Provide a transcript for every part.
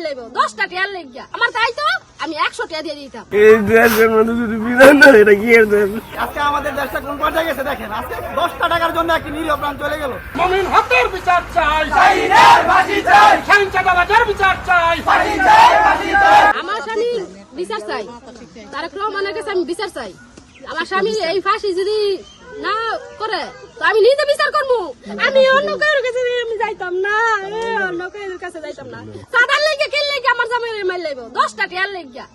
লাগবে 10টা টিয়ার লাগিয়া আমার তাই তো আমি 100 টাকা দিয়ে দিতাম। এই দেশের মধ্যে যদি বিধান না এটা কি এর দেশ? আজকে আমাদের দেশটা কোন পর্যায়ে গেছে দেখেন। আজকে 10টা টাকার জন্য একটি নিরীহ প্রাণ চলে গেল। মুমিন হকের বিচার চাই, শাহীনের ফাঁসি চাই, সহিংসতাবাজের বিচার চাই, ফাঁসি চাই, ফাঁসি চাই। আমার স্বামী বিচার চাই, তারেক রহমানের কাছে আমি বিচার চাই। আমার স্বামী এই ফাঁসি যদি না করে তো আমি নিজে বিচার করবো। আমি অন্য কারোর কাছে আমি যাইতাম না, অন্য কারোর কাছে যাইতাম না। সাদার লেগে কিল লেগে আমার জামাইয়ের মাইল লাগবে 10টা টিয়ার লাগিয়া,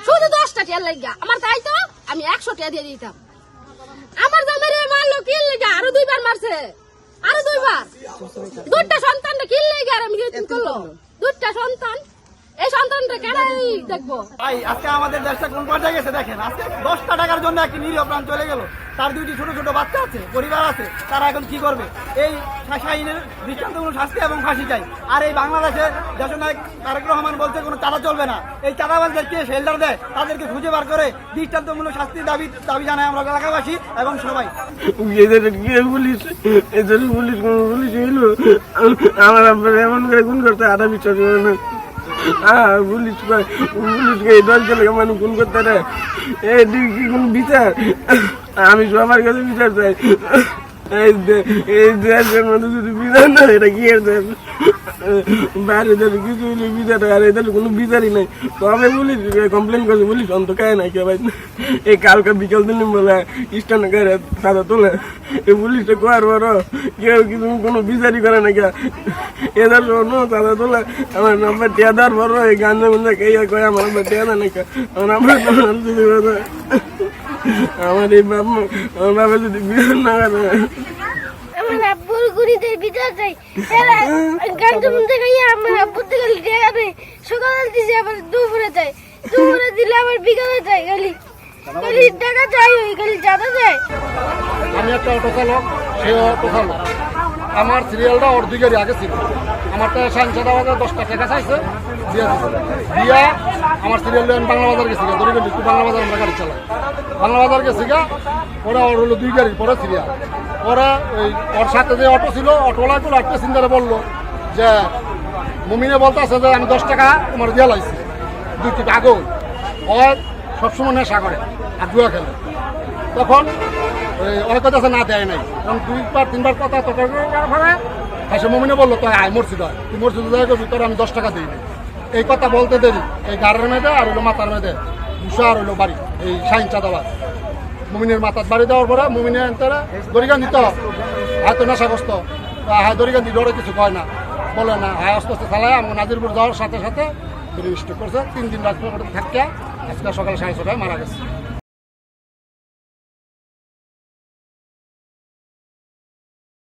শুধু 10টা টিয়ার লাগিয়া আমার তাই তো আমি 100 টাকা দিয়ে দিতাম। আমার জামাইয়ের মারলো কিল লেগে, আরো 2বার মারছে, আরো 2বার। 2টা সন্তানটা কিল লেগে আর আমি করলো 2টা সন্তান। এই সন্তানটা কেনাই দেখবো। ভাই আজকে আমাদের দেশটা কোন পর্যায়ে গেছে দেখেন। আজকে 10টা টাকার জন্য একটি নিরীহ প্রাণ চলে গেল। তার 2টি ছোট ছোট বাচ্চা আছে, পরিবার আছে, তারা এখন কি করবে? এই শাহীনের দৃষ্টান্তমূলক শাস্তি এবং ফাঁসি চাই। আর এই বাংলাদেশের দেশনায়ক তারেক রহমান বলছে কোনো চাঁদা চলবে না। এই চাঁদাবাজদের কে শেল্টার দেয় তাদেরকে খুঁজে বার করে দৃষ্টান্তমূলক শাস্তির দাবি জানায় আমরা এলাকাবাসী এবং সবাই। এদের কি পুলিশ, এদের পুলিশ কোন পুলিশ হইলো? আমার আপনার এমন করে খুন করতে আটা বিচার করে না। পুলিশকে এই দল চলে মানুষ খুন করতে রে, কি কোন বিচার? আমি সবার কাছে বিচার চাই। এই দেশের মধ্যে যদি বিচার না এটা কি এর দেশ? বাইরে দেশে কিছু হইলে বিচার হয়, আর এদের কোনো বিচারই নাই। তবে পুলিশ কমপ্লেন করছে, পুলিশ অন্ত খায় না কে ভাই। এই কালকে বিকেল দিন বলে স্ট্যান্ডে গায়ে সাদা তোলে, এই পুলিশটা কোয়ার বড় কেউ কিছু কোনো বিচারই করে না কে। এদের শোনো সাদা তোলে আমার নাম্বার টিয়াদার বড় এই গাঞ্জা মধ্যে কে কয় আমার নাম্বার টিয়াদা নাকি আমার এই বাবা যদি বিচার না করে। আমার আব্বুর গুড়িদের বিচার চাই। গাঞ্জা মধ্যে খাইয়া আমার আব্বুর থেকে টাকা নেই, সকালে দিছে আবার দুপুরে চাই, দুপুরে দিলে আবার বিকালে চাই। খালি টাকা চাই, ওই খালি চাঁদা চাই। আমি একটা অটো চালক, সে অটো চালক। আমার সিরিয়ালটা ওর দিকেরই আগে ছিল। আমার তো সহিংসতাবাজার 10টা টাকা চাইছে, দিয়া দিয়া আমার সিরিয়াল বাংলা বাজার গেছি, দরিগঞ্জ একটু বাংলা বাজার আমরা গাড়ি চালাই। বাংলা বাজার গেছি গা, ওরা ওর হলো 2 গাড়ির পরে সিরিয়াল। ওরা ওই ওর সাথে যে অটো ছিল, অটোওয়ালাগুলো একটা সিন্দারে বললো যে মুমিনে বলতে আছে যে আমি 10 টাকা তোমার দিয়া লাইছি 2 টিপ আগেও। ওর সবসময় নেশা করে আর জুয়া খেলে। তখন অনেক কথা আছে না দেয় নাই, কারণ 2বার 3বার কথা তখন সে মুমিনে বললো তো আয় মসজিদ হয়, তুই মসজিদে যাই করবি, তোর আমি 10 টাকা দিই। এই কথা বলতে দেরি এই গাড়ির মেয়েদে আর হইলো মাথার মেয়েদে দুশো আর হইলো বাড়ি এই শাহিন চাঁদাবাজ মুমিনের মাথার বাড়ি দেওয়ার পরে মুমিনে তারা দরিগান দিত, হয়তো নেশাগ্রস্ত, হায় দরিগান দিতে ওরা কিছু কয় না, বলে না, হায় আস্তে আস্তে চালায়। আমার নাজিরপুর যাওয়ার সাথে সাথে স্ট্রোক করছে। 3 দিন রাজপুর থাকিয়া আজকে সকাল 6:30টায় মারা গেছে।